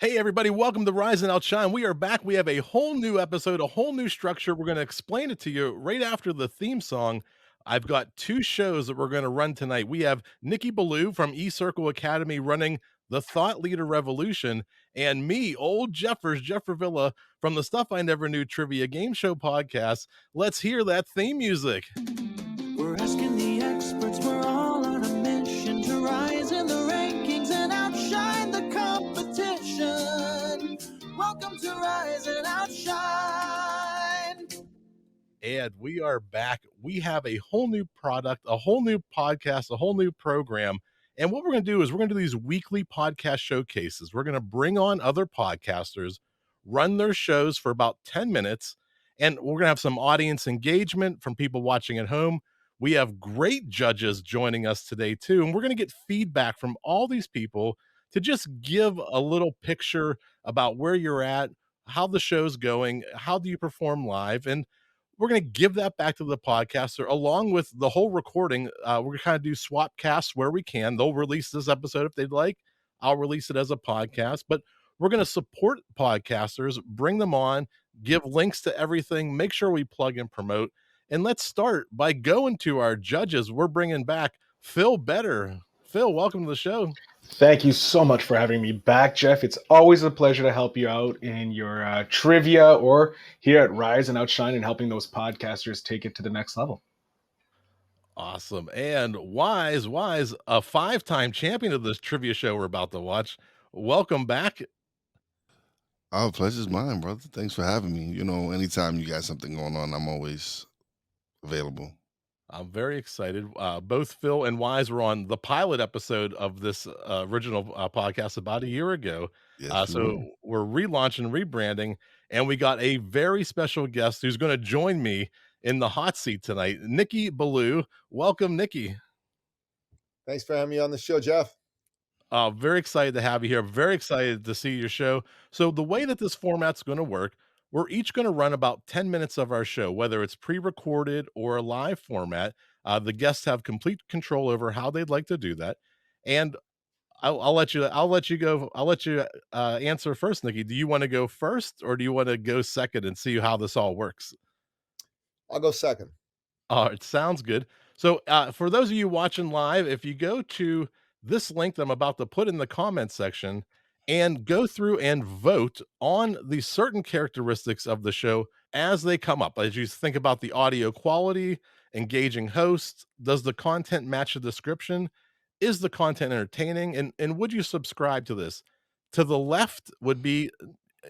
Hey, everybody, welcome to Rise and Outshine. We are back. We have a whole new episode, a whole new structure. We're going to explain it to you right after the theme song. I've got two shows that we're going to run tonight. We have Nicky Billou from eCircle Academy running the Thought Leader Revolution, and me, old Jeff Revilla from the Stuff I Never Knew Trivia Game Show podcast. Let's hear that theme music. We're asking the experts, we're all on a mission to rise in the rankings and outshine the competition. Welcome to Rise and Outshine. And we are back. We have a whole new product, a whole new podcast, a whole new program. And what we're going to do is we're going to do these weekly podcast showcases. We're going to bring on other podcasters, run their shows for about 10 minutes, and we're going to have some audience engagement from people watching at home. We have great judges joining us today, too. And we're going to get feedback from all these people to just give a little picture about where you're at, how the show's going, how do you perform live, and we're going to give that back to the podcaster along with the whole recording. We're going to kind of do swap casts where we can. They'll release this episode if they'd like. I'll release it as a podcast, but we're going to support podcasters, bring them on, give links to everything, make sure we plug and promote. And let's start by going to our judges. We're bringing back Phil Better. Phil, welcome to the show. Thank you so much for having me back, Jeff. It's always a pleasure to help you out in your trivia or here at Rise and Outshine and helping those podcasters take it to the next level. Awesome. And Wize, a 5-time champion of this trivia show we're about to watch. Welcome back. Oh, pleasure's mine, brother. Thanks for having me. You know, anytime you got something going on, I'm always available. I'm very excited. Both Phil and Wize were on the pilot episode of this original podcast about a year ago. Yes, So we're relaunching, rebranding, and we got a very special guest who's going to join me in the hot seat tonight, Nicky Billou. Welcome, Nicky. Thanks for having me on the show, Jeff. Very excited to have you here. Very excited to see your show. So the way that this format's going to work, we're each going to run about 10 minutes of our show, whether it's pre-recorded or a live format. The guests have complete control over how they'd like to do that. And I'll let you go. I'll let you answer first, Nicky. Do you want to go first or do you want to go second and see how this all works? I'll go second. It sounds good. So for those of you watching live, if you go to this link that I'm about to put in the comment section and go through and vote on the certain characteristics of the show as they come up, as you think about the audio quality, engaging hosts, does the content match the description? Is the content entertaining? And would you subscribe to this? To the left would be,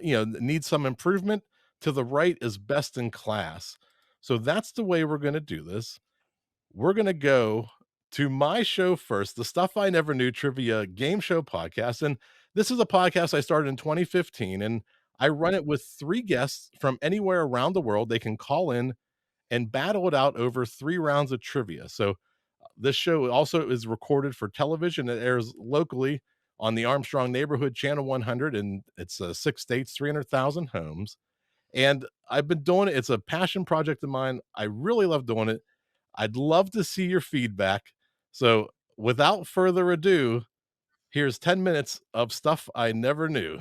needs some improvement. To the right is best in class. So that's the way we're going to do this. We're going to go to my show first, the Stuff I Never Knew Trivia Game Show podcast. And this is a podcast I started in 2015, and I run it with 3 guests from anywhere around the world. They can call in and battle it out over 3 rounds of trivia. So this show also is recorded for television. It airs locally on the Armstrong Neighborhood Channel 100, and it's 6 states, 300,000 homes. And I've been doing it. It's a passion project of mine. I really love doing it. I'd love to see your feedback. So without further ado, here's 10 minutes of Stuff I Never Knew.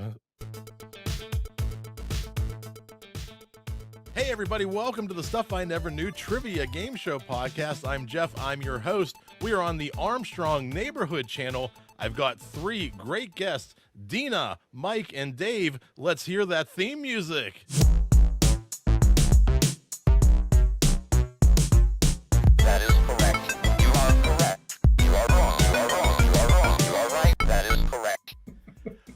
Hey, everybody. Welcome to the Stuff I Never Knew Trivia Game Show podcast. I'm Jeff. I'm your host. We are on the Armstrong Neighborhood Channel. I've got 3 great guests, Dina, Mike, and Dave. Let's hear that theme music. That is correct. You are correct. You are wrong. You are wrong. You are wrong. You are right. That is correct.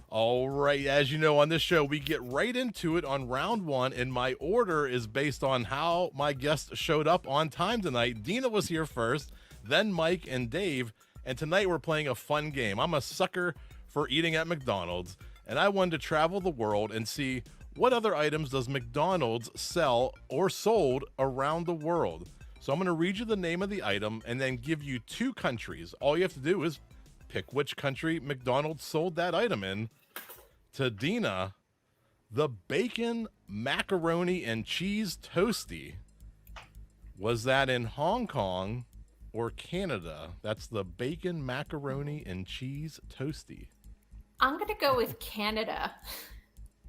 All right. As you know, on this show, we get right into it on round 1, and my order is based on how my guests showed up on time tonight. Dina was here first, then Mike and Dave, and tonight we're playing a fun game. I'm a sucker for eating at McDonald's, and I wanted to travel the world and see what other items does McDonald's sell or sold around the world. So I'm going to read you the name of the item and then give you 2 countries. All you have to do is pick which country McDonald's sold that item in. To Dina, the bacon macaroni and cheese toasty. Was that in Hong Kong or Canada? That's the bacon macaroni and cheese toasty. I'm going to go with Canada.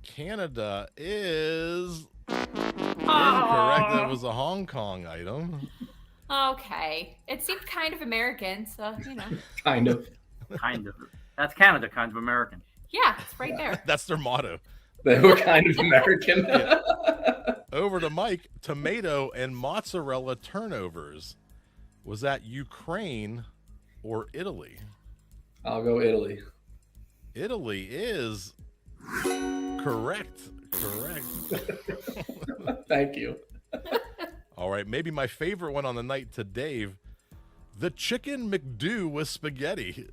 Canada is incorrect. Oh. That was a Hong Kong item. Okay. It seemed kind of American, so, you know. Kind of. Kind of. That's Canada, kind of American. Yeah, it's right there. That's their motto. They were kind of American. Yeah. Over to Mike. Tomato and mozzarella turnovers. Was that Ukraine or Italy? I'll go Italy. Italy is correct. Thank you. All right, maybe my favorite one on the night to Dave. The chicken McDo with spaghetti.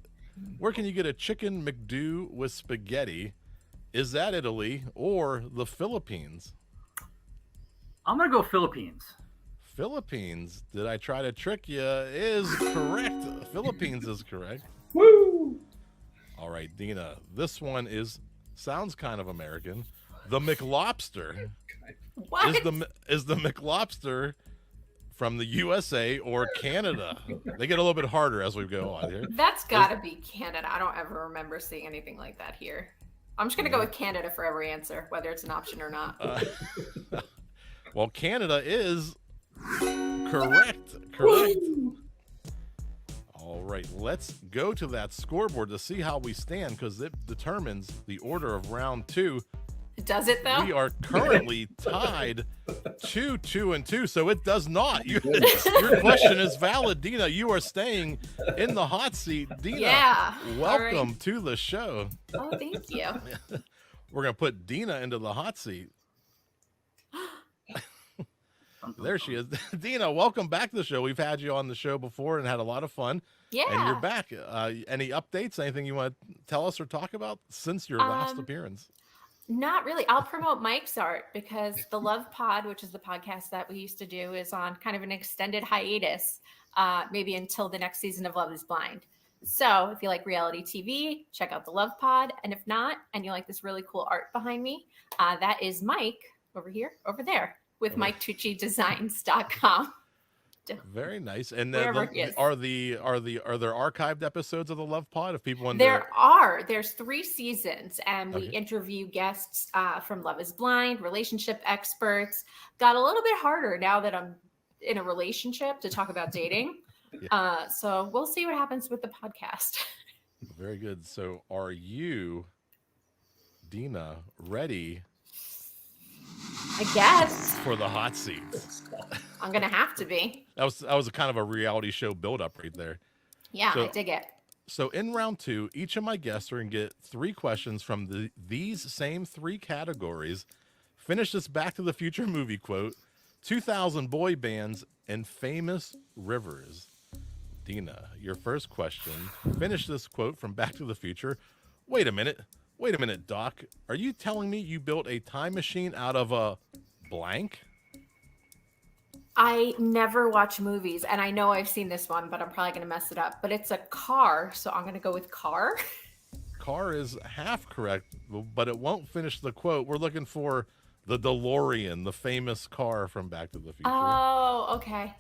Where can you get a chicken McDo with spaghetti? Is that Italy or the Philippines? I'm going to go Philippines. Philippines, did I try to trick you? Is correct. Philippines is correct. Woo! All right, Dina, this one sounds kind of American. The McLobster. What? Is the McLobster from the USA or Canada? They get a little bit harder as we go on here. That's got to be Canada. I don't ever remember seeing anything like that here. I'm just going to go with Canada for every answer, whether it's an option or not. Well, Canada is correct. All right, let's go to that scoreboard to see how we stand because it determines the order of round 2. Does it, though? We are currently tied 2-2-2, so it does not. Your question is valid, Dina. You are staying in the hot seat. Dina, Yeah. welcome to the show. Oh, thank you. We're going to put Dina into the hot seat. There she is. Dina, welcome back to the show. We've had you on the show before and had a lot of fun. Yeah. And you're back. Any updates? Anything you want to tell us or talk about since your last appearance? Not really. I'll promote Mike's art because the Love Pod, which is the podcast that we used to do, is on kind of an extended hiatus, maybe until the next season of Love is Blind. So if you like reality TV, check out the Love Pod. And if not, and you like this really cool art behind me, that is Mike over there with MikeTucciDesigns.com. Very nice. And Wherever are there archived episodes of the Love Pod if people want There's 3 seasons, and we interview guests from Love is Blind, relationship experts. Got a little bit harder now that I'm in a relationship to talk about dating. Yeah. So we'll see what happens with the podcast. Very good. So are you, Dina, ready? I guess. For the hot seat. I'm going to have to be. That was a kind of a reality show build-up right there. Yeah, I dig it. So in round 2, each of my guests are going to get 3 questions from these same 3 categories. Finish this Back to the Future movie quote, 2000 boy bands, and famous rivers. Dina, your first question. Finish this quote from Back to the Future. Wait a minute, Doc. Are you telling me you built a time machine out of a blank? I never watch movies, and I know I've seen this one, but I'm probably going to mess it up. But it's a car, so I'm going to go with car. Car is half correct, but it won't finish the quote. We're looking for the DeLorean, the famous car from Back to the Future. Oh, okay.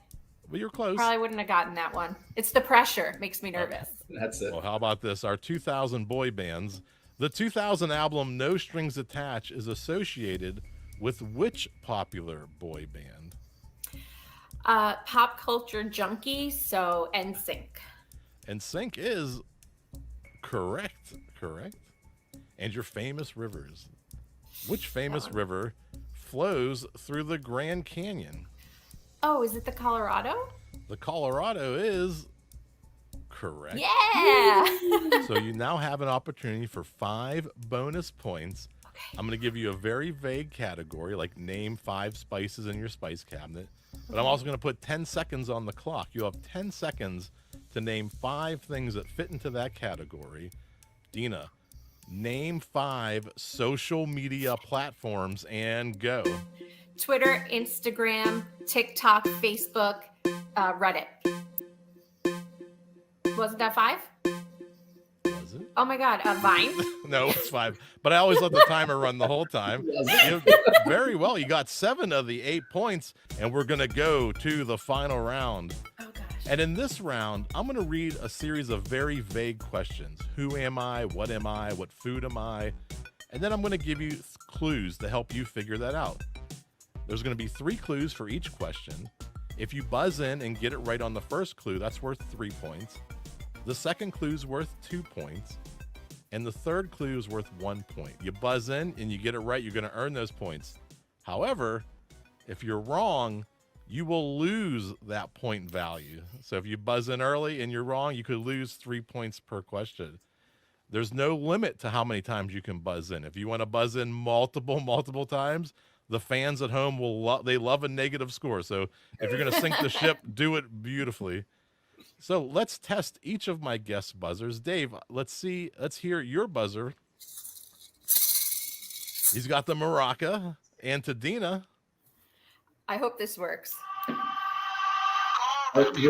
Well, you're close. Probably wouldn't have gotten that one. It's the pressure. Makes me nervous. That's it. Well, how about this? Our 2000 boy bands. The 2000 album No Strings Attached is associated with which popular boy band? Pop culture junkie, so NSYNC. NSYNC is correct. And your famous rivers. Which famous river flows through the Grand Canyon? Oh, is it the Colorado? The Colorado is correct. Yeah. So you now have an opportunity for 5 bonus points. Okay. I'm going to give you a very vague category, like name 5 spices in your spice cabinet. But I'm also going to put 10 seconds on the clock. You have 10 seconds to name 5 things that fit into that category. Dina, name 5 social media platforms and go. Twitter, Instagram, TikTok, Facebook, Reddit. Wasn't that 5? Was it? Oh my God, Vine. No, it's 5. But I always let the timer run the whole time. Very well. You got 7 of the 8 points, and we're going to go to the final round. Oh God. And in this round, I'm going to read a series of very vague questions. Who am I? What am I? What food am I? And then I'm going to give you clues to help you figure that out. There's going to be 3 clues for each question. If you buzz in and get it right on the first clue, that's worth 3 points. The second clue is worth 2 points. And the third clue is worth 1 point. You buzz in and you get it right, you're going to earn those points. However, if you're wrong, you will lose that point value. So if you buzz in early and you're wrong, you could lose 3 points per question. There's no limit to how many times you can buzz in. If you want to buzz in multiple times, the fans at home they love a negative score. So if you're going to sink the ship, do it beautifully. So let's test each of my guest buzzers. Dave, let's hear your buzzer. He's got the maraca. And to Dina. I hope this works. I just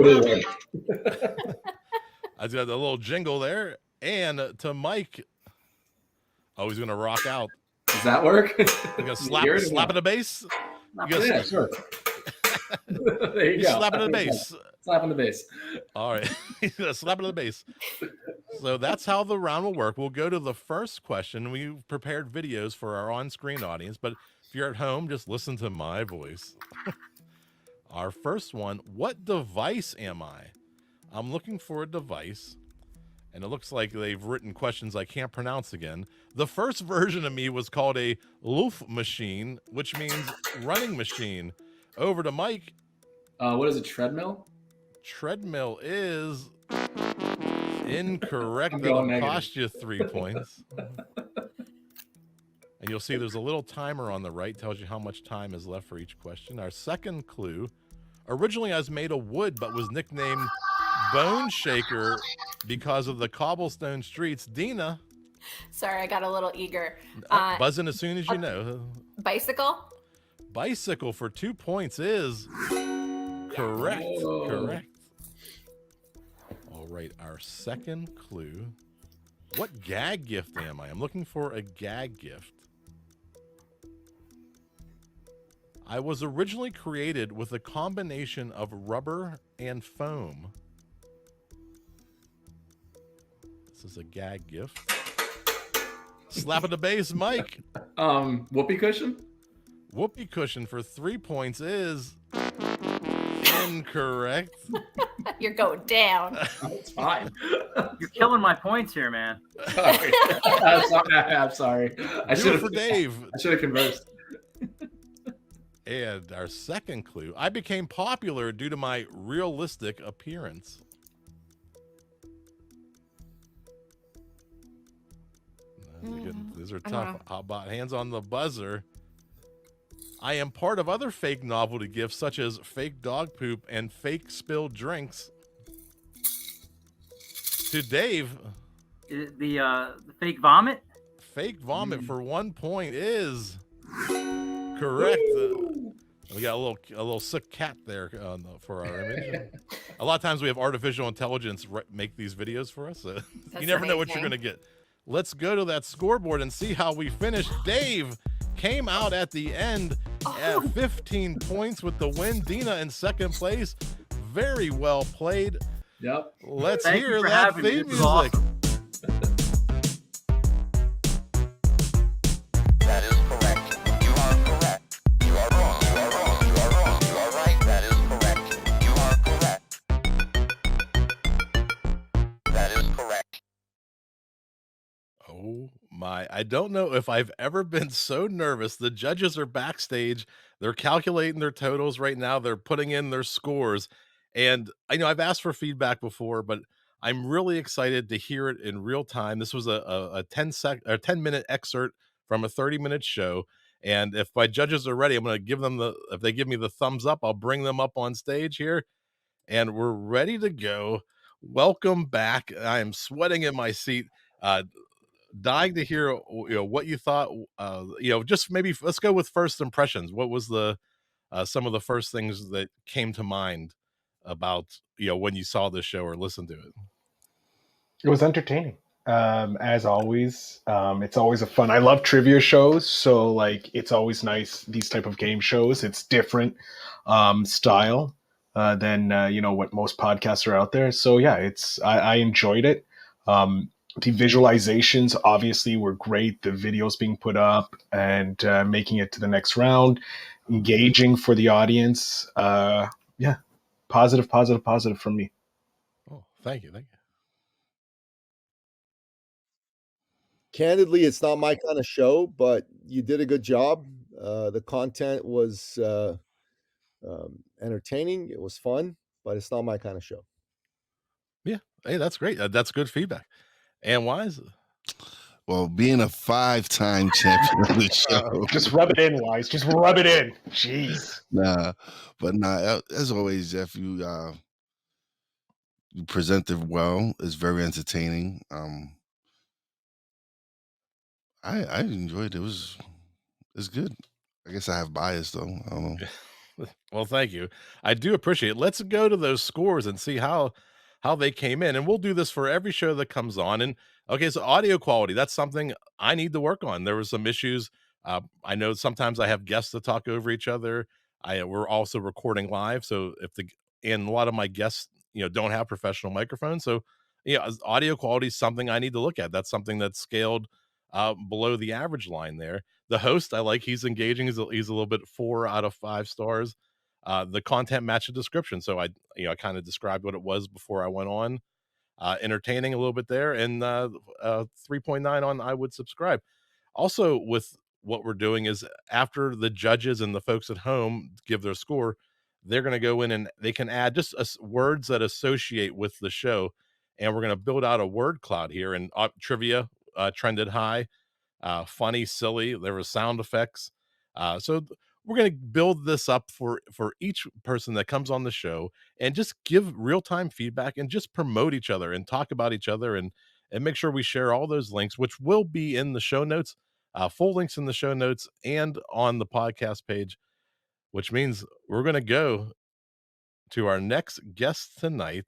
got the little jingle there. And to Mike. Oh, he's going to rock out. Does that work? You're going to slap at the bass? Yeah, sure. There you go. Slapping the bass. Slapping the bass. All right. He's going to slap it the bass. So that's how the round will work. We'll go to the first question. We've prepared videos for our on-screen audience, but if you're at home, just listen to my voice. Our first one, what device am I? I'm looking for a device, and it looks like they've written questions I can't pronounce again. The first version of me was called a Loof machine, which means running machine. Over to Mike. What is a treadmill? Treadmill is incorrect. I'm That'll going cost you 3 points. And you'll see there's a little timer on the right, tells you how much time is left for each question. Our second clue, originally I was made of wood, but was nicknamed Bone Shaker because of the cobblestone streets. Dina. Sorry, I got a little eager. Buzzing as soon as you know. Bicycle? Bicycle for 2 points is correct. Whoa. Correct. All right, our second clue. What gag gift am I? I'm looking for a gag gift. I was originally created with a combination of rubber and foam. This is a gag gift. Slap at the bass, Mike. Whoopee cushion? Whoopee cushion for 3 points is incorrect. You're going down. It's fine. You're killing my points here, man. Sorry. I'm sorry. I Do should it have for Dave. I should have conversed. And our second clue, I became popular due to my realistic appearance. These are tough. How about hands on the buzzer? I am part of other fake novelty gifts such as fake dog poop and fake spilled drinks. To Dave. The fake vomit? Fake vomit for 1 point is correct. We got a little sick cat there for our image. A lot of times we have artificial intelligence make these videos for us. So you never know what you're going to get. Let's go to that scoreboard and see how we finished. Dave came out at the end at 15 points with the win. Dina in second place. Very well played. Yep. Let's Thank hear you for that having me. theme This music. was awesome. That is correct. You are correct. You are wrong. You are wrong. You are wrong. You are right. That is correct. You are correct. That is correct. Oh my, I don't know if I've ever been so nervous. The judges are backstage. They're calculating their totals right now. They're putting in their scores. And I know I've asked for feedback before, but I'm really excited to hear it in real time. This was a 10-minute excerpt from a 30-minute show. And if my judges are ready, I'm going to give them if they give me the thumbs up, I'll bring them up on stage here. And we're ready to go. Welcome back. I am sweating in my seat. Dying to hear what you thought. Just maybe let's go with first impressions. What was some of the first things that came to mind about when you saw this show or listened to it? It was entertaining. As always, it's always a fun. I love trivia shows, so it's always nice. These type of game shows, it's different style. than what most podcasts are out there. So yeah, I enjoyed it. The visualizations obviously were great. The videos being put up and making it to the next round, engaging for the audience. Yeah, positive from me. Oh, thank you. Candidly, it's not my kind of show, but you did a good job. The content was entertaining. It was fun, but it's not my kind of show. Yeah. Hey, that's great. That's good feedback. And Wize? Well, being a 5-time champion of the show. Just rub it in, Wize. Just rub it in. Jeez. As always, Jeff, you presented well. It's very entertaining. I enjoyed it. It's good. I guess I have bias though. I don't know. Well, thank you. I do appreciate it. Let's go to those scores and see how they came in. And we'll do this for every show that comes on. And okay, so audio quality, that's something I need to work on. There were some issues. I know sometimes I have guests that talk over each other. We're also recording live. So and a lot of my guests, don't have professional microphones. So, audio quality is something I need to look at. That's something that's scaled below the average line there. The host, I like, he's engaging. He's a little bit 4 out of 5 stars. The content matched the description. So I kind of described what it was before I went on. Entertaining a little bit there, and 3.9 on I would subscribe. Also, with what we're doing is after the judges and the folks at home give their score, they're going to go in and they can add just words that associate with the show. And we're going to build out a word cloud here. And trivia trended high. Funny, silly. There were sound effects. We're going to build this up for each person that comes on the show and just give real-time feedback and just promote each other and talk about each other and make sure we share all those links, which will be in the show notes, full links in the show notes and on the podcast page, which means we're going to go to our next guest tonight.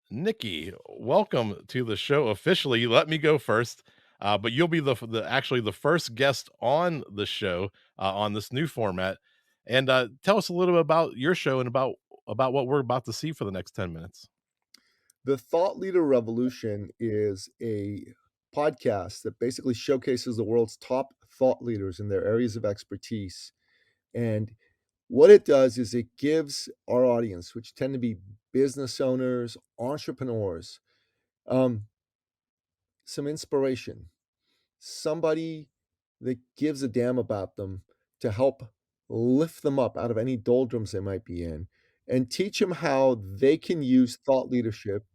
Nicky, welcome to the show officially. You let me go first, but you'll be actually the first guest on the show on this new format. And tell us a little bit about your show and about what we're about to see for the next 10 minutes. The Thought Leader Revolution is a podcast that basically showcases the world's top thought leaders in their areas of expertise. And what it does is it gives our audience, which tend to be business owners, entrepreneurs, some inspiration, somebody that gives a damn about them to help lift them up out of any doldrums they might be in and teach them how they can use thought leadership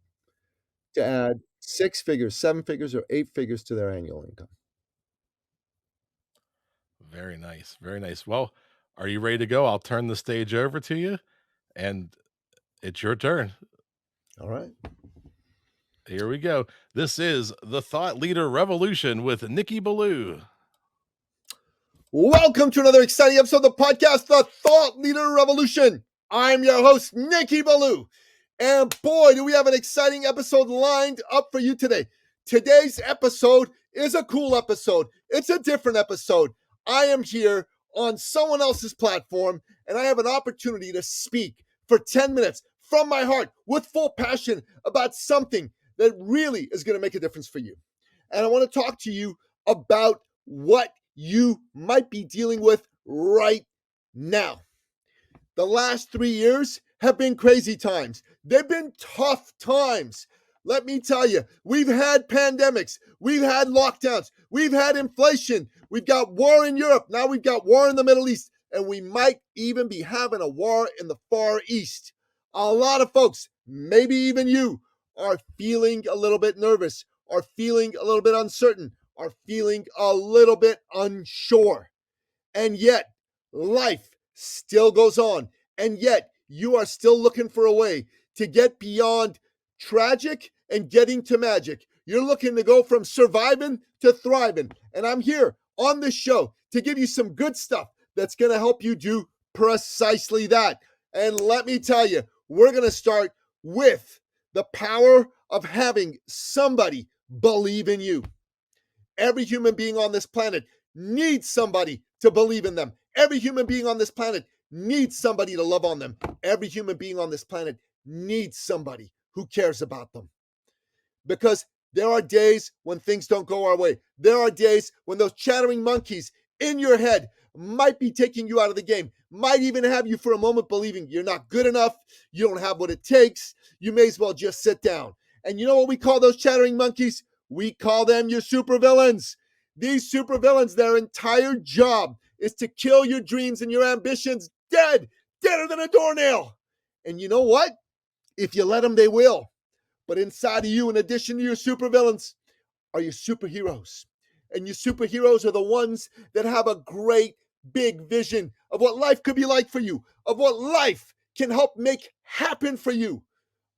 to add 6 figures, 7 figures, or 8 figures to their annual income. Very nice. Very nice. Well, are you ready to go? I'll turn the stage over to you, and it's your turn. All right. Here we go. This is the Thought Leader Revolution with Nicky Billou. Welcome to another exciting episode of the podcast, The Thought Leader Revolution. I'm your host, Nicky Billou. And boy, do we have an exciting episode lined up for you today. Today's episode is a cool episode. It's a different episode. I am here on someone else's platform, and I have an opportunity to speak for 10 minutes from my heart with full passion about something that really is going to make a difference for you. And I want to talk to you about what you might be dealing with right now. The last 3 years have been crazy times. They've been tough times. Let me tell you, we've had pandemics, we've had lockdowns, we've had inflation, we've got war in Europe, now we've got war in the Middle East, and we might even be having a war in the Far East. A lot of folks, maybe even you, are feeling a little bit nervous, are feeling a little bit uncertain, are feeling a little bit unsure. And yet, life still goes on. And yet, you are still looking for a way to get beyond tragic and getting to magic. You're looking to go from surviving to thriving. And I'm here on this show to give you some good stuff that's going to help you do precisely that. And let me tell you, we're going to start with the power of having somebody believe in you. Every human being on this planet needs somebody to believe in them. Every human being on this planet needs somebody to love on them. Every human being on this planet needs somebody who cares about them. Because there are days when things don't go our way. There are days when those chattering monkeys in your head might be taking you out of the game, might even have you for a moment believing you're not good enough, you don't have what it takes, you may as well just sit down. And you know what we call those chattering monkeys? We call them your supervillains. These supervillains, their entire job is to kill your dreams and your ambitions deader than a doornail. And you know what? If you let them, they will. But inside of you, in addition to your supervillains, are your superheroes. And your superheroes are the ones that have a great big vision of what life could be like for you, of what life can help make happen for you,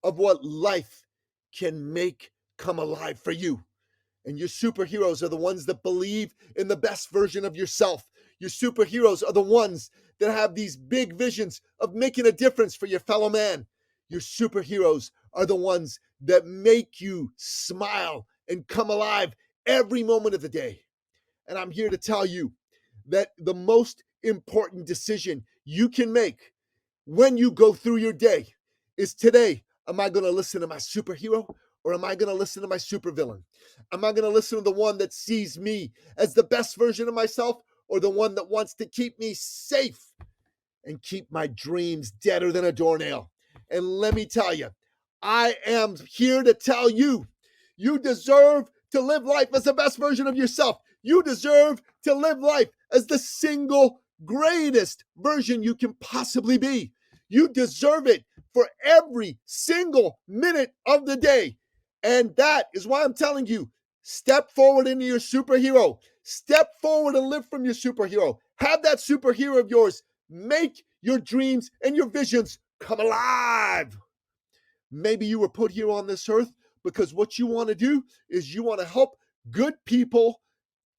of what life can make come alive for you. And your superheroes are the ones that believe in the best version of yourself. Your superheroes are the ones that have these big visions of making a difference for your fellow man. Your superheroes are the ones that make you smile and come alive every moment of the day. And I'm here to tell you that the most important decision you can make when you go through your day is today, am I going to listen to my superhero or am I going to listen to my supervillain? Am I going to listen to the one that sees me as the best version of myself or the one that wants to keep me safe and keep my dreams deader than a doornail? And let me tell you, I am here to tell you, you deserve to live life as the best version of yourself. You deserve to live life as the single greatest version you can possibly be. You deserve it for every single minute of the day. And that is why I'm telling you, step forward into your superhero. Step forward and live from your superhero. Have that superhero of yours make your dreams and your visions come alive. Maybe you were put here on this earth because what you want to do is you want to help good people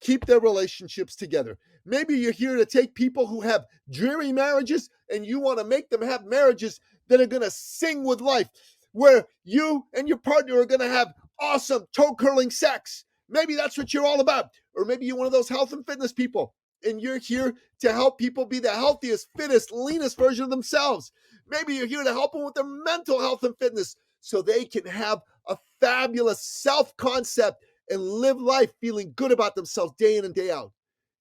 keep their relationships together. Maybe you're here to take people who have dreary marriages and you want to make them have marriages that are going to sing with life, where you and your partner are going to have awesome toe-curling sex. Maybe that's what you're all about. Or maybe you're one of those health and fitness people and you're here to help people be the healthiest, fittest, leanest version of themselves. Maybe you're here to help them with their mental health and fitness so they can have a fabulous self-concept and live life feeling good about themselves day in and day out.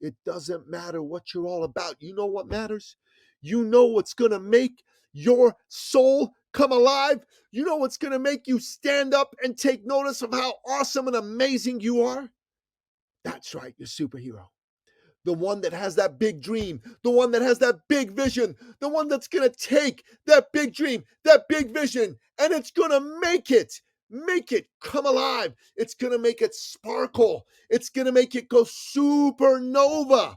It doesn't matter what you're all about. You know what matters? You know what's going to make your soul come alive? You know what's going to make you stand up and take notice of how awesome and amazing you are? That's right, your superhero. The one that has that big dream, the one that has that big vision, the one that's going to take that big dream, that big vision, and it's going to make it come alive. It's going to make it sparkle. It's going to make it go supernova.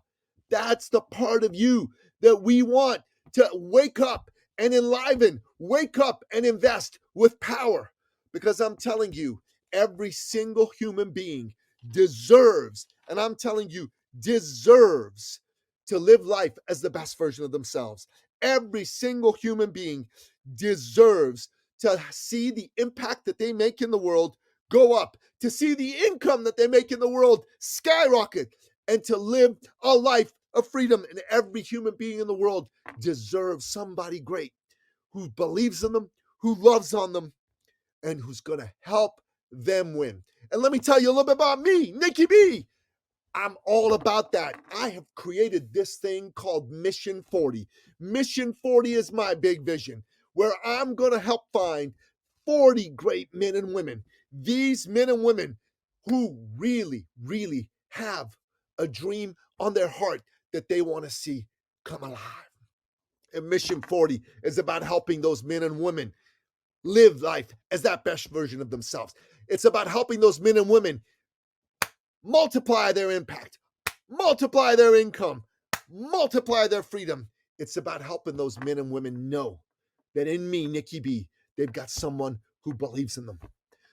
That's the part of you that we want to wake up and enliven, wake up and invest with power. Because I'm telling you, every single human being deserves, and I'm telling you, deserves to live life as the best version of themselves. Every single human being deserves to see the impact that they make in the world go up, to see the income that they make in the world skyrocket, and to live a life of freedom. And every human being in the world deserves somebody great who believes in them, who loves on them, and who's going to help them win. And let me tell you a little bit about me, Nicky B. I'm all about that. I have created this thing called Mission 40. Mission 40 is my big vision, where I'm going to help find 40 great men and women. These men and women who really, really have a dream on their heart that they want to see come alive. And Mission 40 is about helping those men and women live life as that best version of themselves. It's about helping those men and women multiply their impact, multiply their income, multiply their freedom. It's about helping those men and women know that in me, Nicky B, they've got someone who believes in them,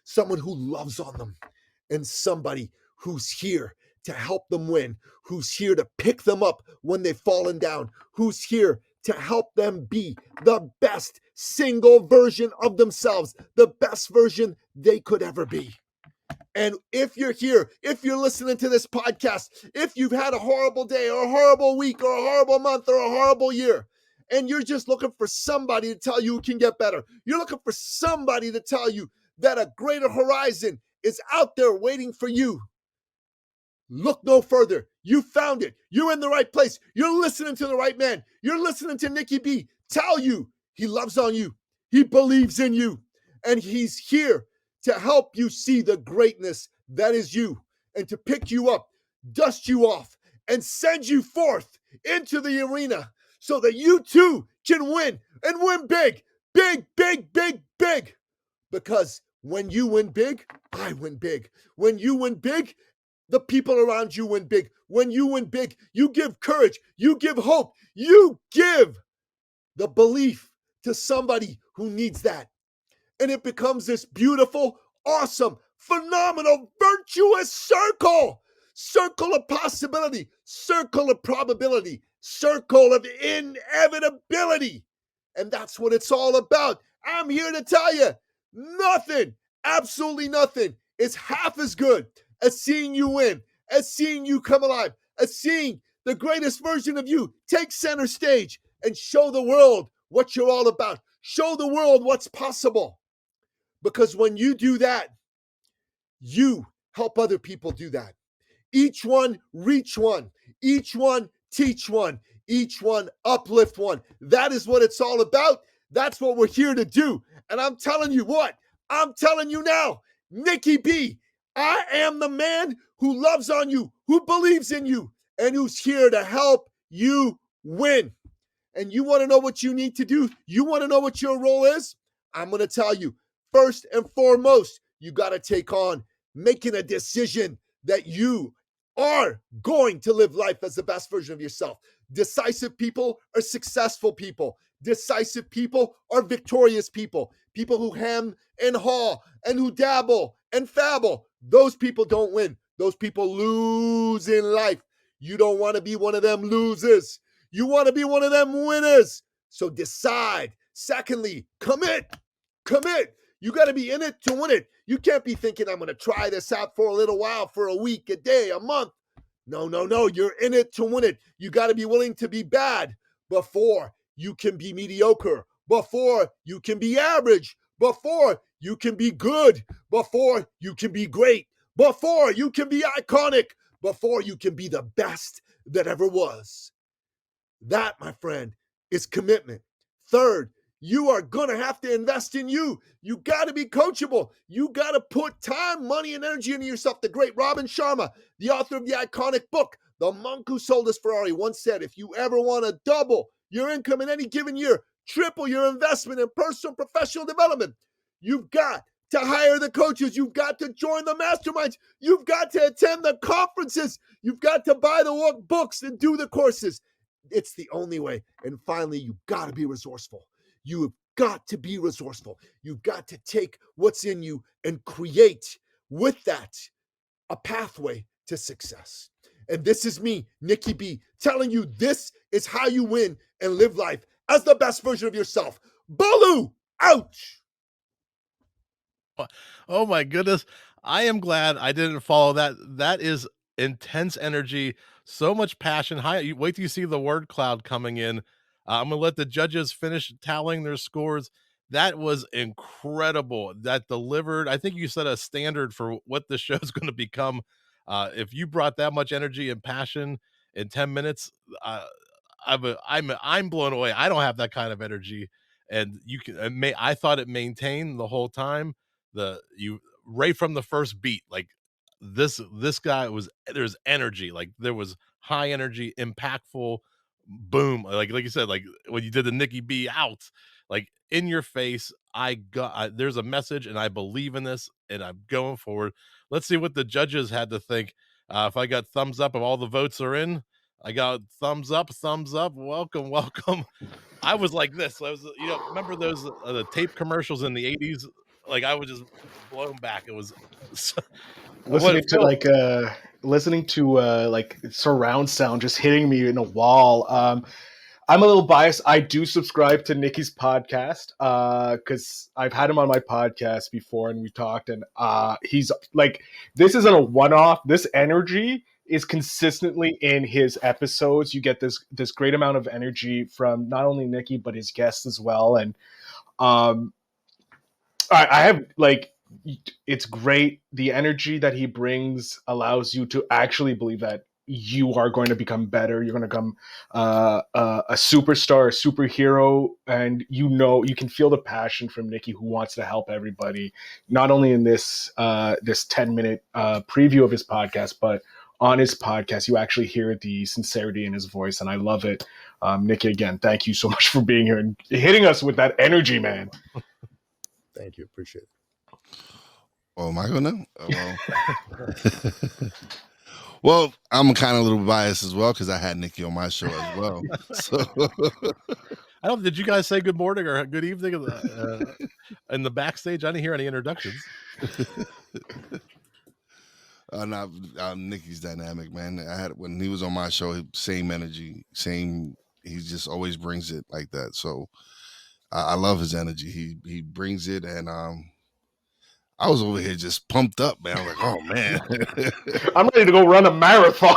someone who loves on them, and somebody who's here to help them win, who's here to pick them up when they've fallen down, who's here to help them be the best single version of themselves, the best version they could ever be. And if you're here, if you're listening to this podcast, if you've had a horrible day or a horrible week or a horrible month or a horrible year, and you're just looking for somebody to tell you it can get better. You're looking for somebody to tell you that a greater horizon is out there waiting for you. Look no further. You found it. You're in the right place. You're listening to the right man. You're listening to Nicky B tell you he loves on you. He believes in you. And he's here to help you see the greatness that is you and to pick you up, dust you off, and send you forth into the arena so that you too can win and win big, big, big, big, big. Because when you win big, I win big. When you win big, the people around you win big. When you win big, you give courage, you give hope, you give the belief to somebody who needs that. And it becomes this beautiful, awesome, phenomenal, virtuous circle of possibility, circle of probability, circle of inevitability. And that's what it's all about. I'm here to tell you, nothing, absolutely nothing is half as good as seeing you win, as seeing you come alive, as seeing the greatest version of you take center stage and show the world what you're all about. Show the world what's possible. Because when you do that, you help other people do that. Each one reach one. Each one teach one. Each one uplift one. That is what it's all about. That's what we're here to do. And I'm telling you what, I'm telling you now, Nicky B, I am the man who loves on you, who believes in you, and who's here to help you win. And you want to know what you need to do? You want to know what your role is? I'm going to tell you. First and foremost, you got to take on making a decision that you are going to live life as the best version of yourself. Decisive people are successful people. Decisive people are victorious people. People who hem and haw and who dabble and fabble. Those people don't win. Those people lose in life. You don't want to be one of them losers. You want to be one of them winners. So decide. Secondly, commit. Commit. You got to be in it to win it. You can't be thinking, I'm going to try this out for a little while, for a week, a day, a month. No. You're in it to win it. You got to be willing to be bad before you can be mediocre, before you can be average, before you can be good, before you can be great, before you can be iconic, before you can be the best that ever was. That, my friend, is commitment. Third, you are going to have to invest in you. You got to be coachable. You got to put time, money, and energy into yourself. The great Robin Sharma, the author of the iconic book, The Monk Who Sold His Ferrari, once said, if you ever want to double your income in any given year, triple your investment in personal and professional development, you've got to hire the coaches. You've got to join the masterminds. You've got to attend the conferences. You've got to buy the books and do the courses. It's the only way. And finally, you've got to be resourceful. You've got to be resourceful. You've got to take what's in you and create with that a pathway to success. And this is me, Nicky B, telling you this is how you win and live life as the best version of yourself. Billou, ouch! Oh my goodness. I am glad I didn't follow that. That is intense energy, so much passion. You wait till you see the word cloud coming in. I'm gonna let the judges finish tallying their scores. That was incredible. That delivered. I think you set a standard for what the show's going to become. If you brought that much energy and passion in 10 minutes, I'm blown away. I don't have that kind of energy, and you can. I thought it maintained the whole time. You right from the first beat, like this guy was. There's energy, like there was high energy, impactful, boom, like you said, like when you did the Nicky B out, like in your face. There's a message, and I believe in this, and I'm going forward. Let's see what the judges had to think. If I got thumbs up, if all the votes are in, I got thumbs up. Welcome. I was like this. I was, remember those the tape commercials in the 80s? Like I was just blown back. It was listening to like surround sound just hitting me in a wall. I'm a little biased. I do subscribe to Nicky's podcast because I've had him on my podcast before and we talked, and he's like, this isn't a one-off. This energy is consistently in his episodes. You get this great amount of energy from not only Nicky but his guests as well. And I have like, it's great. The energy that he brings allows you to actually believe that you are going to become better. You're going to become a superstar, a superhero, and you can feel the passion from Nicky, who wants to help everybody. Not only in this 10-minute preview of his podcast, but on his podcast, you actually hear the sincerity in his voice, and I love it. Nicky, again, thank you so much for being here and hitting us with that energy, man. Thank you. Appreciate it. Oh, am I going now? Well, well, I'm kind of a little biased as well because I had Nicky on my show as well. So Did you guys say good morning or good evening in the backstage? I didn't hear any introductions. Nicky's dynamic, man. I had when he was on my show, same energy, same. He just always brings it like that. So I love his energy. He brings it, and I was over here just pumped up, man. I'm like, oh man, I'm ready to go run a marathon.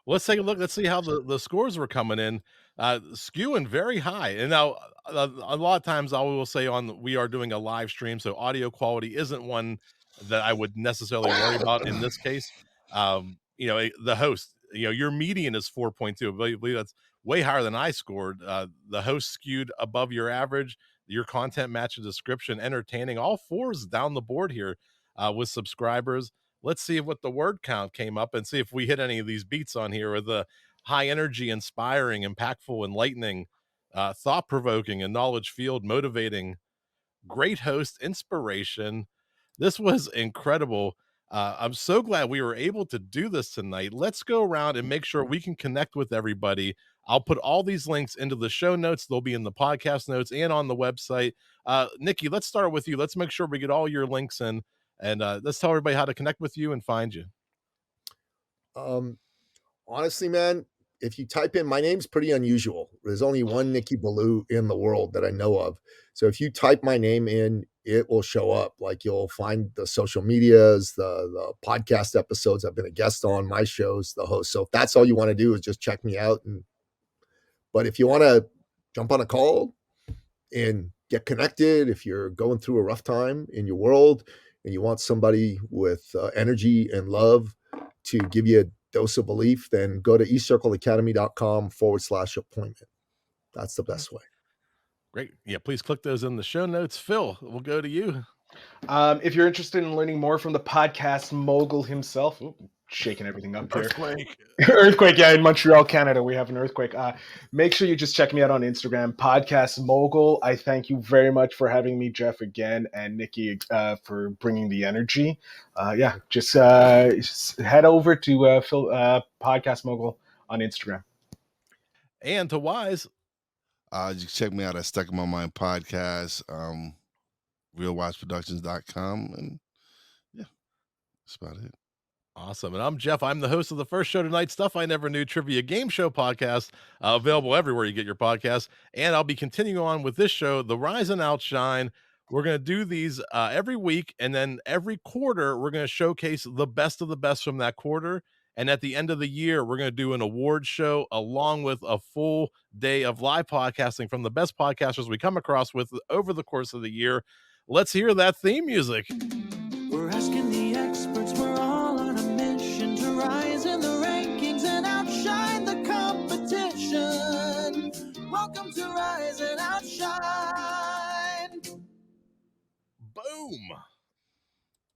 Let's take a look. Let's see how the scores were coming in, skewing very high. And now a lot of times I will say we are doing a live stream, so audio quality isn't one that I would necessarily worry about in this case. The host, your median is 4.2. I believe that's way higher than I scored. The host skewed above your average. Your content match the description, entertaining, all fours down the board here with subscribers. Let's see what the word count came up and see if we hit any of these beats on here with the high energy, inspiring, impactful, enlightening, thought-provoking, and knowledge field, motivating, great host, inspiration. This was incredible. I'm so glad we were able to do this tonight. Let's go around and make sure we can connect with everybody. I'll put all these links into the show notes. They'll be in the podcast notes and on the website. Nicky, let's start with you. Let's make sure we get all your links in, and let's tell everybody how to connect with you and find you. Honestly, man, if you type in, my name's pretty unusual. There's only one Nicky Billou in the world that I know of. So if you type my name in, it will show up. Like, you'll find the social medias, the podcast episodes I've been a guest on, my shows, the host. So if that's all you want to do is just check me out. But if you want to jump on a call and get connected, if you're going through a rough time in your world and you want somebody with energy and love to give you a dose of belief, then go to ecircleacademy.com/appointment. That's the best way. Great. Yeah, please click those in the show notes. Phil, we'll go to you. If you're interested in learning more from the podcast mogul himself, shaking everything up here. Earthquake, yeah, in Montreal, Canada, we have an earthquake. Make sure you just check me out on Instagram, Podcast Mogul. I thank you very much for having me, Jeff, again, and Nicky for bringing the energy. Just head over to Phil, Podcast Mogul on Instagram. And to Wize. You can check me out at Stuck in My Mind Podcast, realwiseproductions.com, and yeah, that's about it. Awesome. And I'm Jeff. I'm the host of the first show tonight, Stuff I Never Knew Trivia Game Show podcast, available everywhere you get your podcasts. And I'll be continuing on with this show, the Rise and Outshine. We're going to do these every week, and then every quarter, we're going to showcase the best of the best from that quarter. And at the end of the year, we're going to do an award show along with a full day of live podcasting from the best podcasters we come across with over the course of the year. Let's hear that theme music.